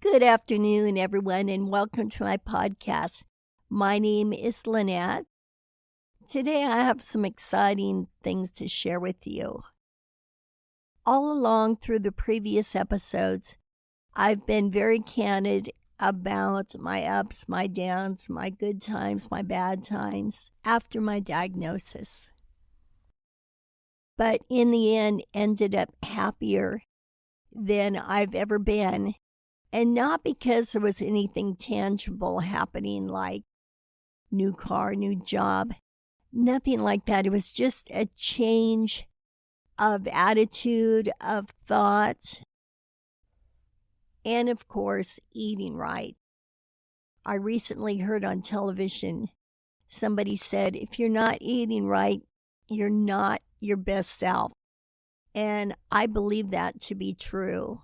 Good afternoon, everyone, and welcome to my podcast. My name is Lynette. Today I have some exciting things to share with you. All along through the previous episodes, I've been very candid about my ups, my downs, my good times, my bad times after my diagnosis. But in the end, ended up happier than I've ever been. And not because there was anything tangible happening like new car, new job, nothing like that. It was just a change of attitude, of thought, and of course, eating right. I recently heard on television, somebody said, if you're not eating right, you're not your best self. And I believe that to be true.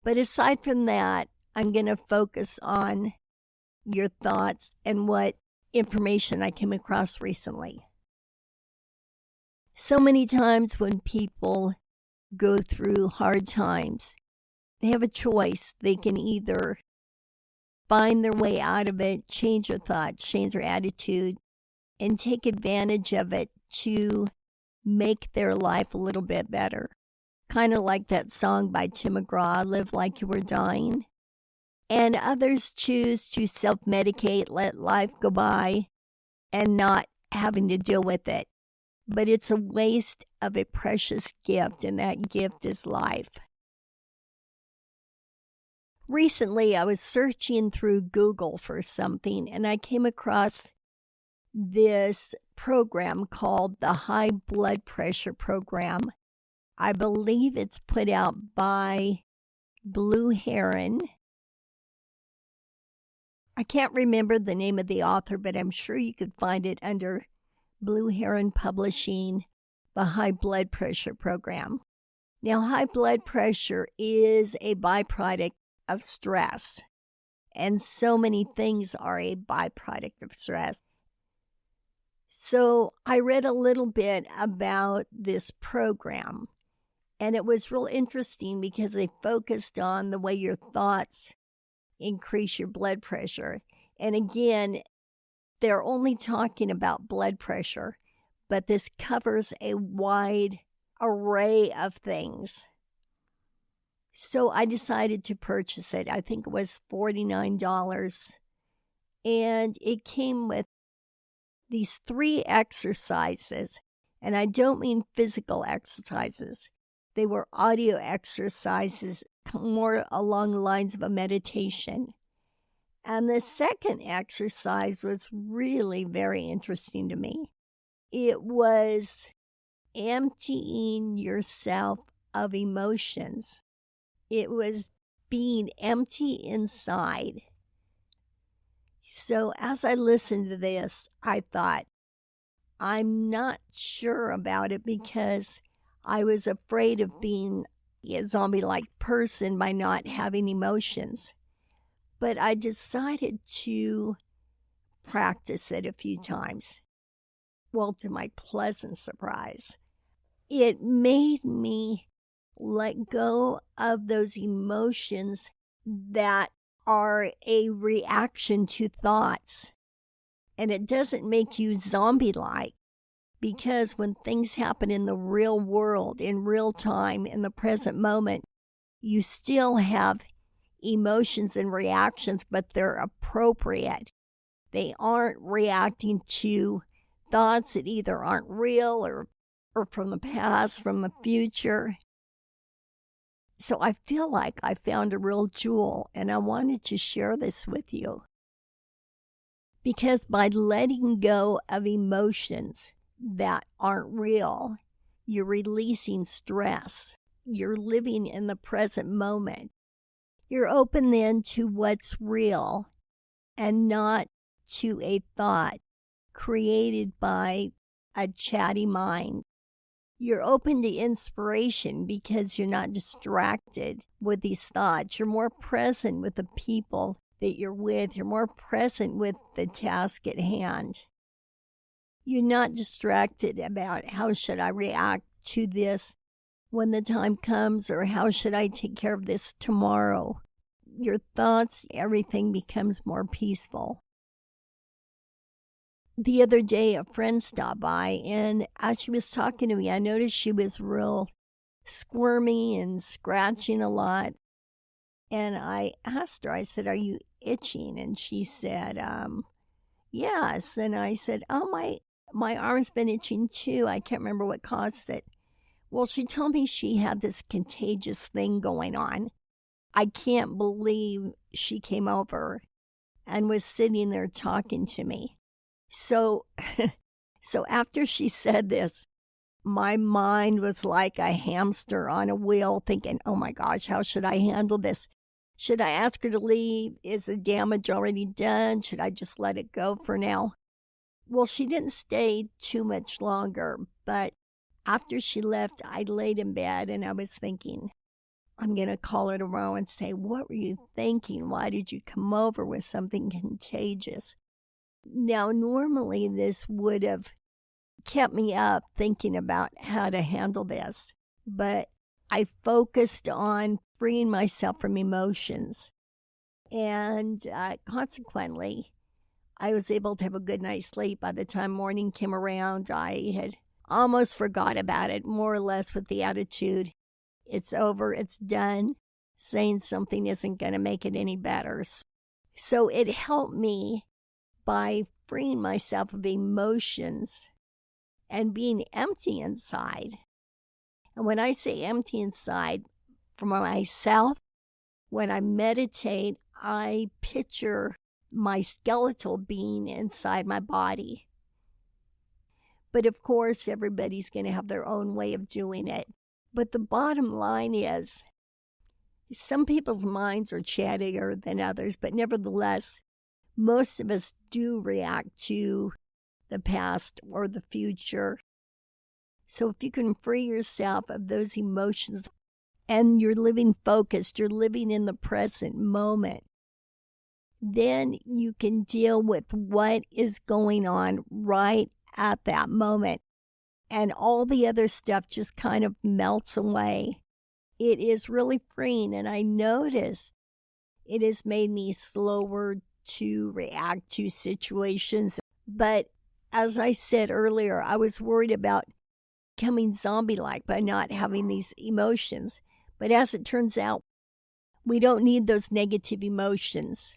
But aside from that, I'm going to focus on your thoughts and what information I came across recently. So many times when people go through hard times, they have a choice. They can either find their way out of it, change their thoughts, change their attitude, and take advantage of it to make their life a little bit better. Kind of like that song by Tim McGraw, Live Like You Were Dying. And others choose to self-medicate, let life go by, and not having to deal with it. But it's a waste of a precious gift, and that gift is life. Recently, I was searching through Google for something, and I came across this program called the High Blood Pressure Program. I believe it's put out by Blue Heron. I can't remember the name of the author, but I'm sure you could find it under Blue Heron Publishing, the High Blood Pressure Program. Now, high blood pressure is a byproduct of stress, and so many things are a byproduct of stress. So I read a little bit about this program. And it was real interesting because they focused on the way your thoughts increase your blood pressure. And again, they're only talking about blood pressure, but this covers a wide array of things. So I decided to purchase it. I think it was $49. And it came with these 3 exercises. And I don't mean physical exercises. They were audio exercises, more along the lines of a meditation. And the second exercise was really very interesting to me. It was emptying yourself of emotions. It was being empty inside. So as I listened to this, I thought, I'm not sure about it because I was afraid of being a zombie-like person by not having emotions. But I decided to practice it a few times. Well, to my pleasant surprise, it made me let go of those emotions that are a reaction to thoughts. And it doesn't make you zombie-like. Because when things happen in the real world, in real time, in the present moment, you still have emotions and reactions, but they're appropriate. They aren't reacting to thoughts that either aren't real or from the past, from the future. So I feel like I found a real jewel, and I wanted to share this with you. Because by letting go of emotions that aren't real, you're releasing stress. You're living in the present moment. You're open then to what's real and not to a thought created by a chatty mind. You're open to inspiration because you're not distracted with these thoughts. You're more present with the people that you're with. You're more present with the task at hand. You're not distracted about how should I react to this when the time comes, or how should I take care of this tomorrow. your thoughts, everything becomes more peaceful. The other day, a friend stopped by, and as she was talking to me, I noticed she was real squirmy and scratching a lot. And I asked her, I said, "Are you itching?" And she said, yes. And I said, "Oh, my arm's been itching too. I can't remember what caused it." Well, she told me she had this contagious thing going on. I can't believe she came over and was sitting there talking to me. So, so after she said this, my mind was like a hamster on a wheel thinking, oh my gosh, how should I handle this? Should I ask her to leave? Is the damage already done? Should I just let it go for now? Well, she didn't stay too much longer, but after she left, I laid in bed and I was thinking, I'm going to call her tomorrow and say, what were you thinking? Why did you come over with something contagious? Now, normally this would have kept me up thinking about how to handle this, but I focused on freeing myself from emotions. And consequently, I was able to have a good night's sleep. By the time morning came around, I had almost forgot about it, more or less with the attitude, it's over, it's done. Saying something isn't going to make it any better. So it helped me by freeing myself of emotions and being empty inside. And when I say empty inside, for myself, when I meditate, I picture my skeletal being inside my body. But of course, everybody's going to have their own way of doing it. But the bottom line is, some people's minds are chattier than others, but nevertheless, most of us do react to the past or the future. So if you can free yourself of those emotions and you're living focused, you're living in the present moment, then you can deal with what is going on right at that moment. And all the other stuff just kind of melts away. It is really freeing, and I noticed it has made me slower to react to situations. But as I said earlier, I was worried about becoming zombie-like by not having these emotions. But as it turns out, we don't need those negative emotions.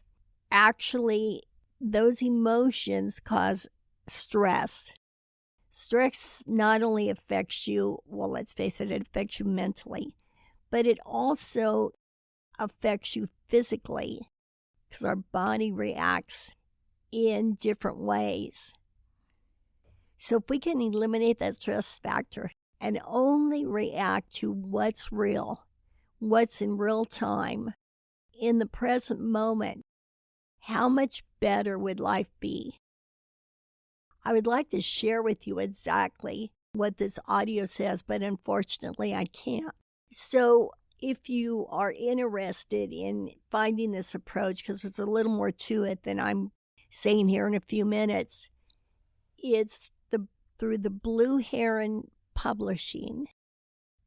Actually, those emotions cause stress. Stress not only affects you, well, let's face it affects you mentally, but it also affects you physically because our body reacts in different ways. So if we can eliminate that stress factor and only react to what's real, what's in real time, in the present moment, how much better would life be? I would like to share with you exactly what this audio says, but unfortunately I can't. So if you are interested in finding this approach, because there's a little more to it than I'm saying here in a few minutes, it's through the Blue Heron Publishing,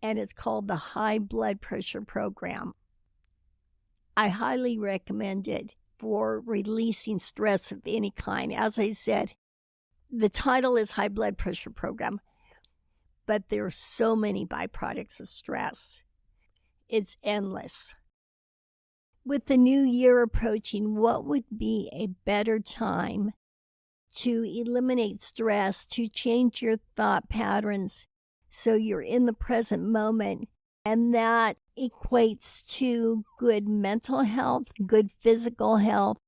and it's called the High Blood Pressure Program. I highly recommend it for releasing stress of any kind. As I said, the title is High Blood Pressure Program, but there are so many byproducts of stress. It's endless. With the new year approaching, what would be a better time to eliminate stress, to change your thought patterns so you're in the present moment? And that equates to good mental health, good physical health,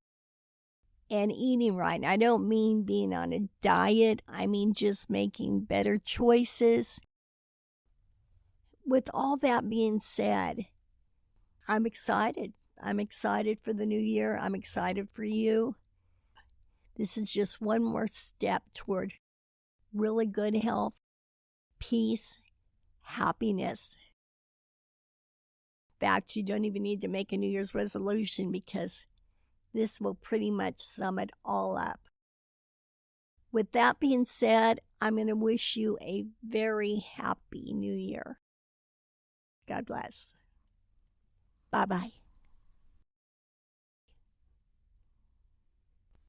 and eating right. I don't mean being on a diet. I mean just making better choices. With all that being said, I'm excited. I'm excited for the new year. I'm excited for you. This is just one more step toward really good health, peace, happiness. In fact, you don't even need to make a New Year's resolution because this will pretty much sum it all up. With that being said, I'm going to wish you a very happy New Year. God bless. Bye-bye.